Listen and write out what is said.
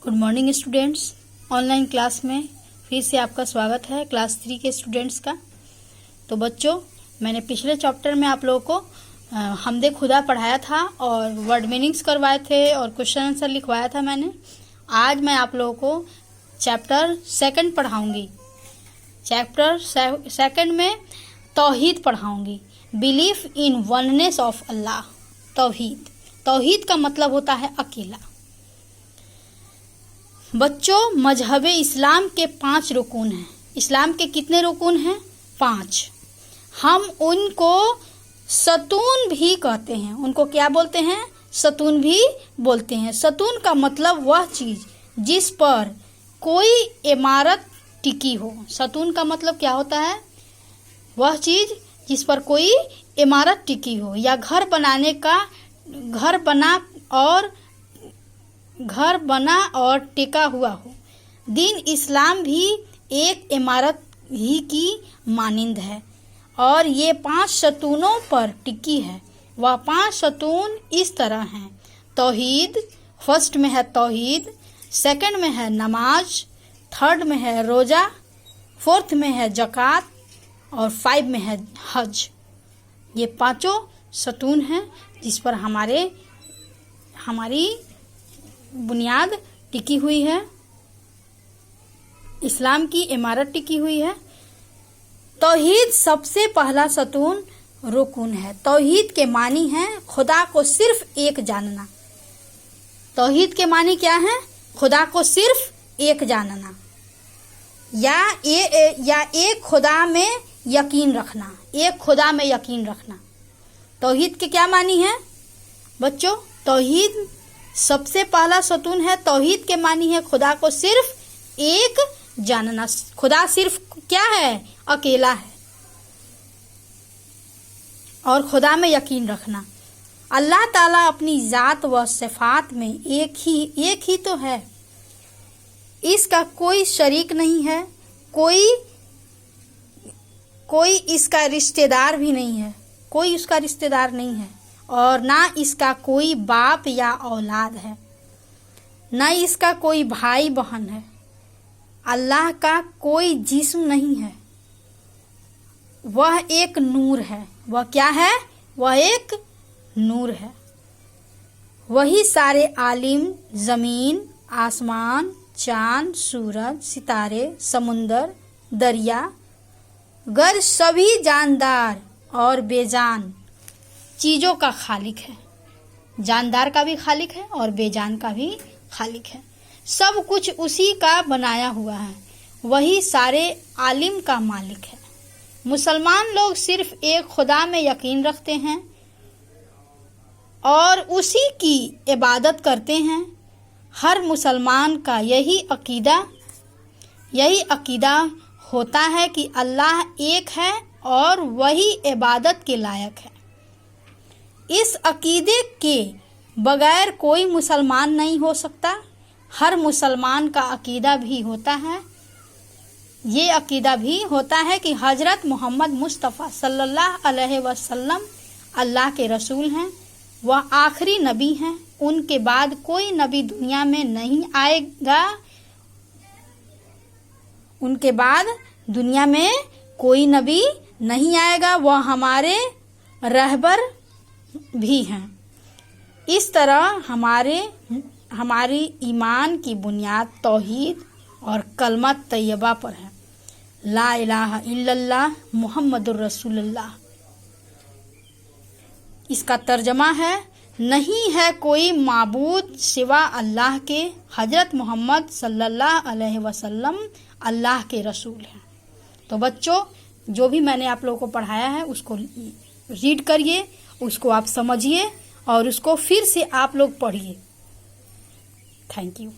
Good morning students. Online class में फिर से आपका स्वागत है क्लास 3 के स्टूडेंट्स का। तो बच्चों, मैंने पिछले चैप्टर में आप लोगों को हमदे खुदा पढ़ाया था और वर्ड मीनिंग्स करवाए थे और क्वेश्चन आंसर लिखवाया था मैंने। आज मैं आप लोगों को चैप्टर 2 पढ़ाऊंगी। चैप्टर 2 में तौहीद पढ़ाऊंगी, बिलीफ इन वननेस ऑफ अल्लाह। तौहीद का मतलब होता है अकेला। बच्चों, मजहब इस्लाम के 5 रुकून हैं। इस्लाम के कितने रुकून हैं? 5। हम उनको सतून भी कहते हैं। उनको क्या बोलते हैं? सतून भी बोलते हैं। सतून का मतलब वह चीज जिस पर कोई इमारत टिकी हो। सतून का मतलब क्या होता है? वह चीज जिस पर कोई इमारत टिकी हो या घर बना और टिका हुआ हो। दीन इस्लाम भी एक इमारत ही की मानिंद है और ये 5 सतूनों पर टिकी है। वह 5 सतून इस तरह हैं। तौहीद, फर्स्ट में है तौहीद, सेकंड में है नमाज, थर्ड में है रोजा, फोर्थ में है ज़कात और 5 में है हज। ये 5 सतून हैं जिस पर हमारी बुनियाद टिकी हुई है। इस्लाम की इमारत टिकी हुई है। तौहीद सबसे पहला सतून रुकून है। तौहीद के मानी है खुदा को सिर्फ एक जानना। तौहीद के मानी क्या है? खुदा को सिर्फ एक जानना या एक खुदा में यकीन रखना। एक खुदा में यकीन रखना। तौहीद के क्या मानी है बच्चों? तौहीद सबसे पहला सतून है। तौहीद के मानी है खुदा को सिर्फ एक जानना। खुदा सिर्फ क्या है? अकेला है। और खुदा में यकीन रखना। अल्लाह ताला अपनी जात व सिफात में एक ही तो है। इसका कोई शरीक नहीं है। कोई इसका रिश्तेदार भी नहीं है। कोई उसका रिश्तेदार नहीं है और ना इसका कोई बाप या औलाद है, ना इसका कोई भाई बहन है। अल्लाह का कोई जिस्म नहीं है। वह एक नूर है। वह क्या है? वह एक नूर है। वही सारे आलिम, जमीन, आसमान, चांद, सूरज, सितारे, समुंदर, दरिया, गर सभी जानदार और बेजान चीजों का खालिक है। जानदार का भी खालिक है और बेजान का भी खालिक है। सब कुछ उसी का बनाया हुआ है। वही सारे आलिम का मालिक है। मुसलमान लोग सिर्फ एक खुदा में यकीन रखते हैं और उसी की इबादत करते हैं। हर मुसलमान का यही अकीदा होता है कि अल्लाह एक है और वही इबादत के लायक है। इस अकीदे के बगैर कोई मुसलमान नहीं हो सकता। हर मुसलमान का अकीदा भी होता है। ये अकीदा भी होता है कि हजरत मोहम्मद मुस्तफ़ा सल्लल्लाहु अलैहि वसल्लम अल्लाह के रसूल हैं। वह आखिरी नबी हैं। उनके बाद कोई नबी दुनिया में नहीं आएगा। उनके बाद दुनिया में कोई नबी नहीं आएगा। वह हमारे रहबर भी हैं। इस तरह हमारी ईमान की बुनियाद तौहीद और कलमा तैयबा पर है। ला इलाहा इल्लल्लाह मुहम्मदुर रसूलुल्लाह। इसका तर्जमा है, नहीं है कोई माबूद सिवा अल्लाह के। हजरत मोहम्मद सल्लल्लाहु अलैहि वसल्लम अल्लाह के रसूल हैं। तो बच्चों, जो भी मैंने आप लोगों को पढ़ाया है उसको रीड करिए, उसको आप समझिए और उसको फिर से आप लोग पढ़िए। Thank you.